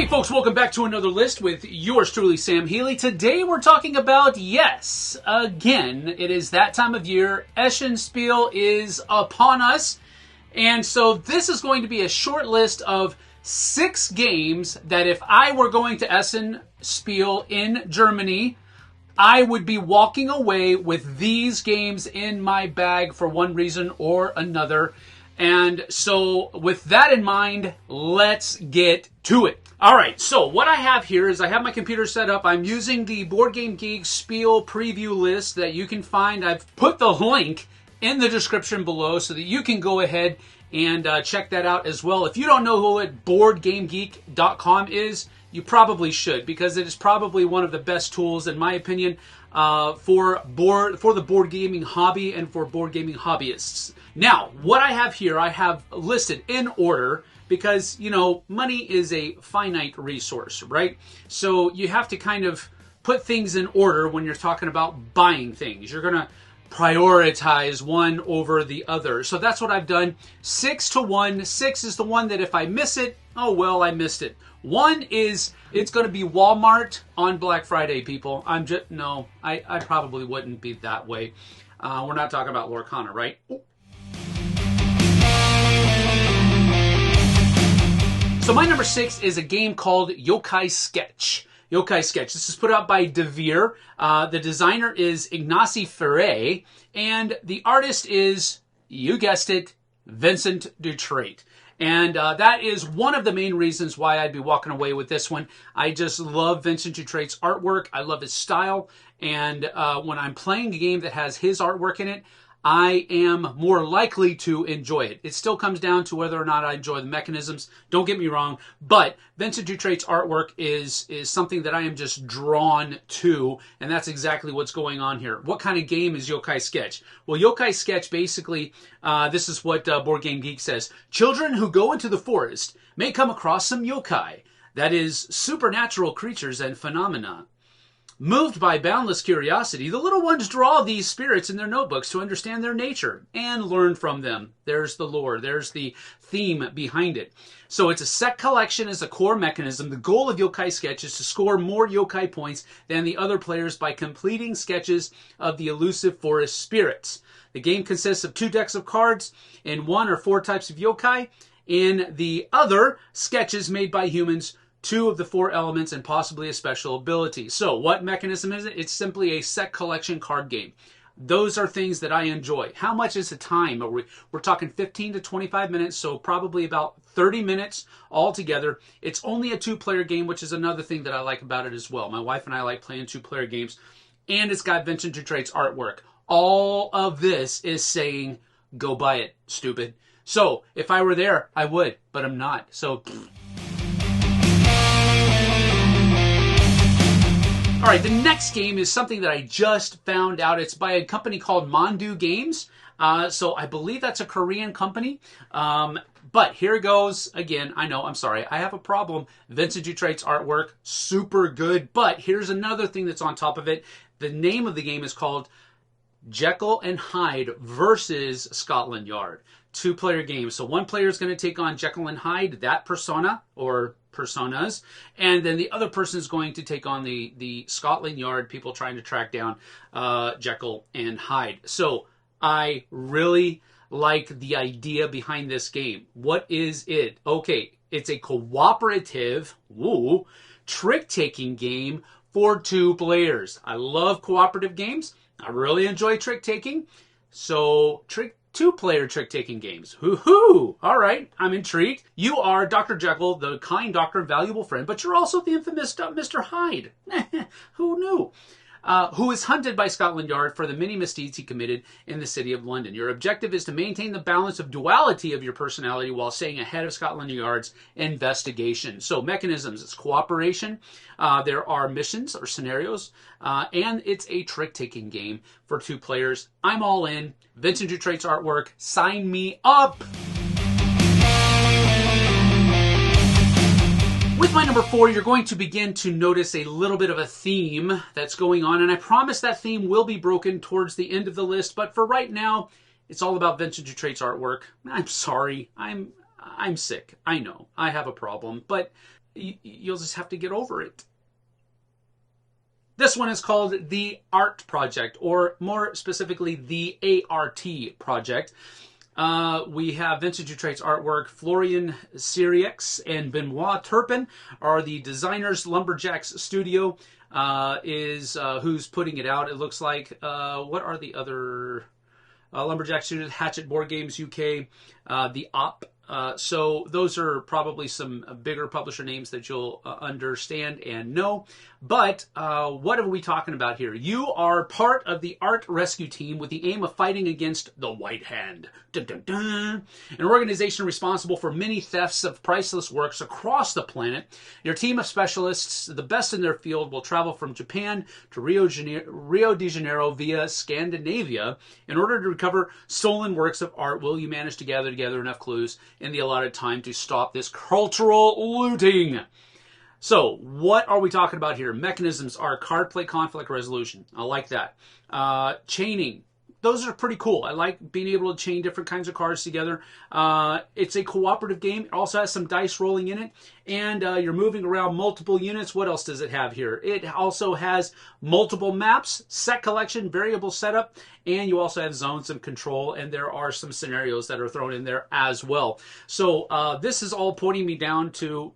Folks, welcome back to another list with yours truly, Sam Healy. Today we're talking about, yes, again, it is that time of year. Essen Spiel is upon us. And so this is going to be a short list of 6 games that if I were going to Essen Spiel in Germany, I would be walking away with these games in my bag for one reason or another. And so with that in mind, let's get to it. All right, so what I have here is I have my computer set up. I'm using the Board Game Geek Spiel preview list that you can find. I've put the link in the description below so that you can go ahead and check that out as well. If you don't know who BoardGameGeek.com is, you probably should, because it is probably one of the best tools, in my opinion, for the board gaming hobby and for board gaming hobbyists. Now, what I have here, I have listed in order because, you know, money is a finite resource, right? So you have to kind of put things in order when you're talking about buying things. You're going to prioritize one over the other. So that's what I've done. 6 to 1. 6 is the one that if I miss it, oh well, I missed it. 1 is, it's going to be Walmart on Black Friday, people. I probably wouldn't be that way. We're not talking about Lorcana, right? So my number 6 is a game called Yokai Sketch. Yokai Sketch. This is put out by Devere. The designer is Ignacy Ferre, and the artist is, you guessed it, Vincent Dutrait. And that is one of the main reasons why I'd be walking away with this one. I just love Vincent Dutrait's artwork. I love his style. And when I'm playing a game that has his artwork in it, I am more likely to enjoy it. It still comes down to whether or not I enjoy the mechanisms. Don't get me wrong, but Vincent Dutrait's artwork is something that I am just drawn to, and that's exactly what's going on here. What kind of game is Yokai Sketch? Well, Yokai Sketch, basically, this is what Board Game Geek says. Children who go into the forest may come across some yokai, that is, supernatural creatures and phenomena. Moved by boundless curiosity, the little ones draw these spirits in their notebooks to understand their nature and learn from them. There's the lore. There's the theme behind it. So it's a set collection as a core mechanism. The goal of Yokai Sketch is to score more yokai points than the other players by completing sketches of the elusive forest spirits. The game consists of 2 decks of cards. In one or 4 types of yokai. In the other, sketches made by humans, 2 of the 4 elements, and possibly a special ability. So what mechanism is it? It's simply a set collection card game. Those are things that I enjoy. How much is the time? We're talking 15 to 25 minutes, so probably about 30 minutes altogether. It's only a 2-player game, which is another thing that I like about it as well. My wife and I like playing 2-player games, and it's got Vincent Dutrait's artwork. All of this is saying, go buy it, stupid. So if I were there, I would, but I'm not. So all right, the next game is something that I just found out. It's by a company called Mandu Games. So I believe that's a Korean company. But here it goes. Again, I know, I'm sorry. I have a problem. Vincent Dutrait's artwork, super good. But here's another thing that's on top of it. The name of the game is called Jackal and Hyde versus Scotland Yard. 2-player game. So one player is going to take on Jackal and Hyde, that persona, or personas, and then the other person is going to take on the Scotland Yard people trying to track down Jackal and Hyde. So I really like the idea behind this game. What is it? Okay, it's a cooperative, trick-taking game for 2 players. I love cooperative games. I really enjoy trick-taking. So 2-player trick-taking games. Hoo-hoo! All right, I'm intrigued. You are Dr. Jekyll, the kind doctor and valuable friend, but you're also the infamous Mr. Hyde. Who knew? Who is hunted by Scotland Yard for the many misdeeds he committed in the city of London. Your objective is to maintain the balance of duality of your personality while staying ahead of Scotland Yard's investigation. So mechanisms, it's cooperation. There are missions or scenarios, and it's a trick-taking game for 2 players. I'm all in. Vincent Dutrait's artwork. Sign me up! With my number 4, you're going to begin to notice a little bit of a theme that's going on, and I promise that theme will be broken towards the end of the list, but for right now, it's all about Vincent Dutrait's artwork. I'm sorry. I'm sick. I know. I have a problem, but you'll just have to get over it. This one is called The Art Project, or more specifically, the ART Project. We have Vincent Dutrait's artwork. Florian Siriex and Benoit Turpin are the designers. Lumberjacks Studio is who's putting it out. It looks like, what are the other... Lumberjacks Studio, Hatchet Board Games UK, the Op. So those are probably some bigger publisher names that you'll understand and know. But what are we talking about here? You are part of the art rescue team with the aim of fighting against the White Hand. Dun, dun, dun. An organization responsible for many thefts of priceless works across the planet. Your team of specialists, the best in their field, will travel from Japan to Rio de Janeiro via Scandinavia. In order to recover stolen works of art, will you manage to gather together enough clues in the allotted time to stop this cultural looting? So, what are we talking about here? Mechanisms are card play, conflict resolution. I like that. Chaining. Those are pretty cool. I like being able to chain different kinds of cards together. It's a cooperative game. It also has some dice rolling in it. And you're moving around multiple units. What else does it have here? It also has multiple maps, set collection, variable setup, and you also have zones of control. And there are some scenarios that are thrown in there as well. So this is all pointing me down to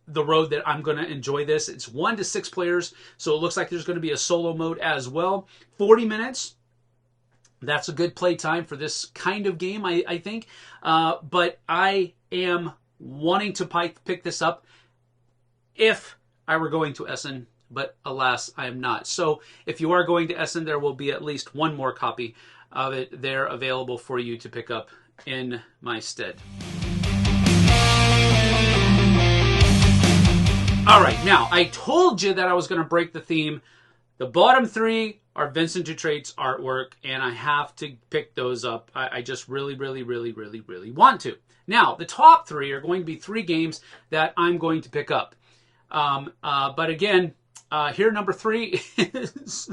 the road that I'm going to enjoy this. It's 1 to 6 players, so it looks like there's going to be a solo mode as well. 40 minutes. That's a good play time for this kind of game, I think. But I am wanting to pick this up if I were going to Essen, but alas, I am not. So if you are going to Essen, there will be at least one more copy of it there available for you to pick up in my stead. All right, now, I told you that I was going to break the theme. The bottom 3 are Vincent Dutrait's artwork, and I have to pick those up. I just really want to. Now, the top 3 are going to be 3 games that I'm going to pick up. But again, here number 3 is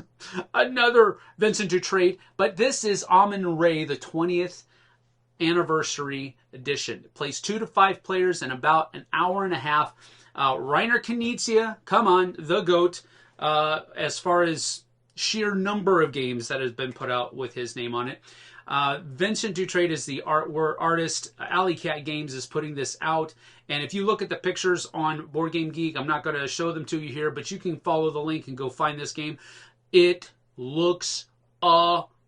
another Vincent Dutrait, but this is Amun-Re, the 20th anniversary edition. It plays 2 to 5 players in about an hour and a half. Reiner Knizia, come on, the GOAT, as far as sheer number of games that has been put out with his name on it. Vincent Dutrait is the artist. Alley Cat Games is putting this out. And if you look at the pictures on Board Game Geek, I'm not going to show them to you here, but you can follow the link and go find this game. It looks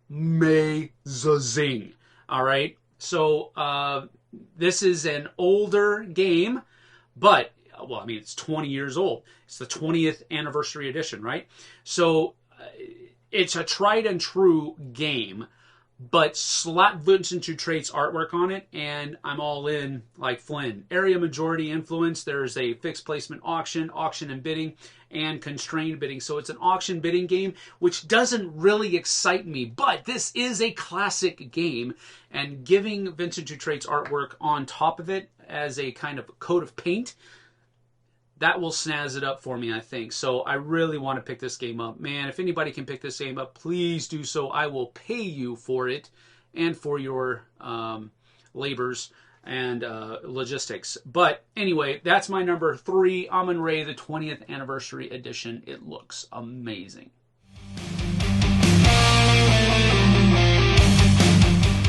amazing. All right. So this is an older game, but well, I mean, it's 20 years old. It's the 20th anniversary edition, right? So it's a tried and true game, but slap Vincent Dutrait's artwork on it, and I'm all in like Flynn. Area majority influence. There's a fixed placement auction and bidding, and constrained bidding. So it's an auction bidding game, which doesn't really excite me, but this is a classic game, and giving Vincent Dutrait's artwork on top of it as a kind of coat of paint, that will snazz it up for me, I think. So I really want to pick this game up. Man, if anybody can pick this game up, please do so. I will pay you for it and for your labors and logistics. But anyway, that's my number 3, Amun-Re, the 20th anniversary edition. It looks amazing.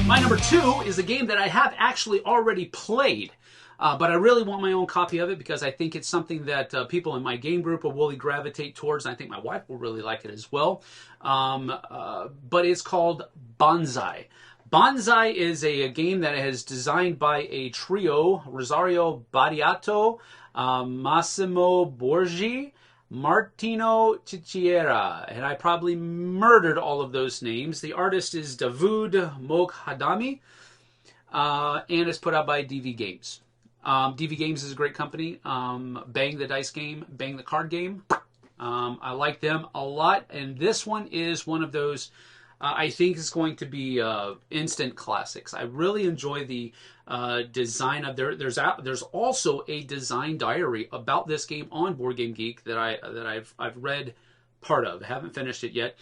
My number 2 is a game that I have actually already played. But I really want my own copy of it because I think it's something that people in my game group will really gravitate towards. And I think my wife will really like it as well. But it's called Bonsai. Bonsai is a game that is designed by a trio, Rosario Badiato, Massimo Borgi, Martino Cicciera. And I probably murdered all of those names. The artist is Davud Moghadami, and it's put out by DV Games. DV Games is a great company. Bang the dice game, bang the card game. I like them a lot, and this one is one of those I think is going to be instant classics. I really enjoy the design of there's also a design diary about this game on Board Game Geek that I've read part of. I haven't finished it yet.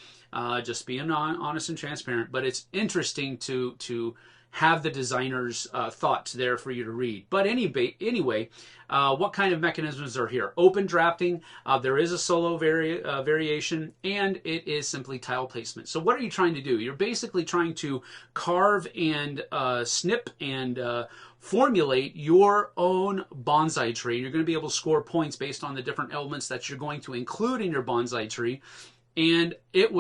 Just being honest and transparent, but it's interesting to have the designer's thoughts there for you to read. But anyway, what kind of mechanisms are here? Open drafting, there is a solo variation, and it is simply tile placement. So what are you trying to do? You're basically trying to carve and snip and formulate your own bonsai tree. You're going to be able to score points based on the different elements that you're going to include in your bonsai tree. And it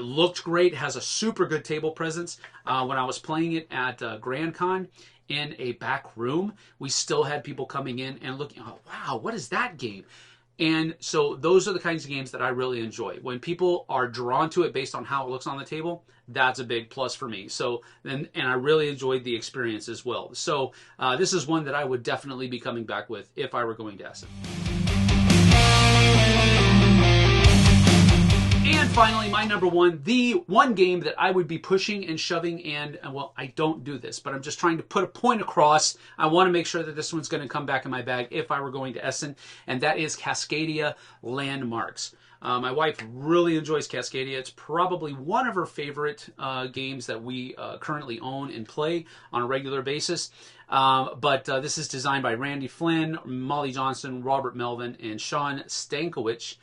looked great, has a super good table presence. When I was playing it at Grand Con in a back room, we still had people coming in and looking, oh, wow, what is that game? And so those are the kinds of games that I really enjoy. When people are drawn to it based on how it looks on the table, that's a big plus for me. So, and I really enjoyed the experience as well. So this is one that I would definitely be coming back with if I were going to Essen. And finally, my number one, the one game that I would be pushing and shoving and, well, I don't do this, but I'm just trying to put a point across. I want to make sure that this one's going to come back in my bag if I were going to Essen, and that is Cascadia Landmarks. My wife really enjoys Cascadia. It's probably one of her favorite games that we currently own and play on a regular basis. But this is designed by Randy Flynn, Molly Johnson, Robert Melvin, and Sean Stankiewicz.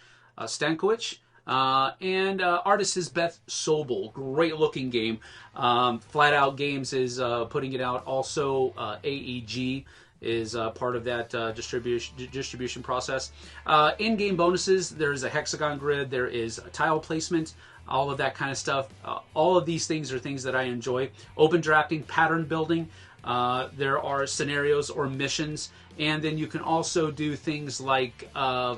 And artist is Beth Sobel. Great looking game. Flat Out Games is putting it out. Also, AEG is part of that distribution process. In-game bonuses, there's a hexagon grid, there is a tile placement, all of that kind of stuff. All of these things are things that I enjoy. Open drafting, pattern building. There are scenarios or missions, and then you can also do things like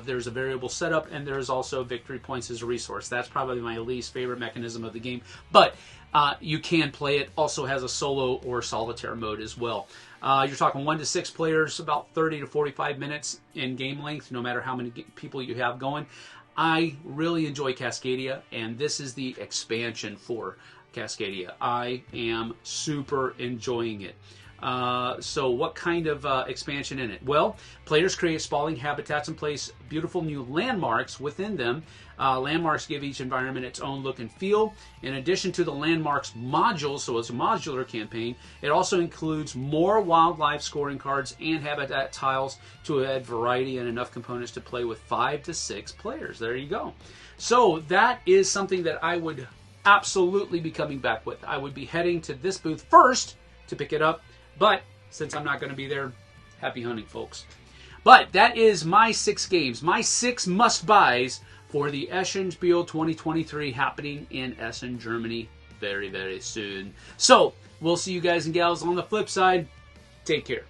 there's a variable setup, and there's also victory points as a resource. That's probably my least favorite mechanism of the game, but you can play it. Also has a solo or solitaire mode as well. You're talking 1 to 6 players, about 30 to 45 minutes in game length, no matter how many people you have going. I really enjoy Cascadia, and this is the expansion for Cascadia. I am super enjoying it. So what kind of expansion in it? Well, players create sprawling habitats and place beautiful new landmarks within them. Landmarks give each environment its own look and feel. In addition to the landmarks module, so it's a modular campaign, it also includes more wildlife scoring cards and habitat tiles to add variety and enough components to play with 5 to 6 players. There you go. So that is something that I would absolutely be coming back with. I would be heading to this booth first to pick it up, but since I'm not going to be there, happy hunting, folks. But that is my 6 games, my 6 must-buys for the Essen Spiel 2023 happening in Essen, Germany very, very soon. So, we'll see you guys and gals on the flip side. Take care.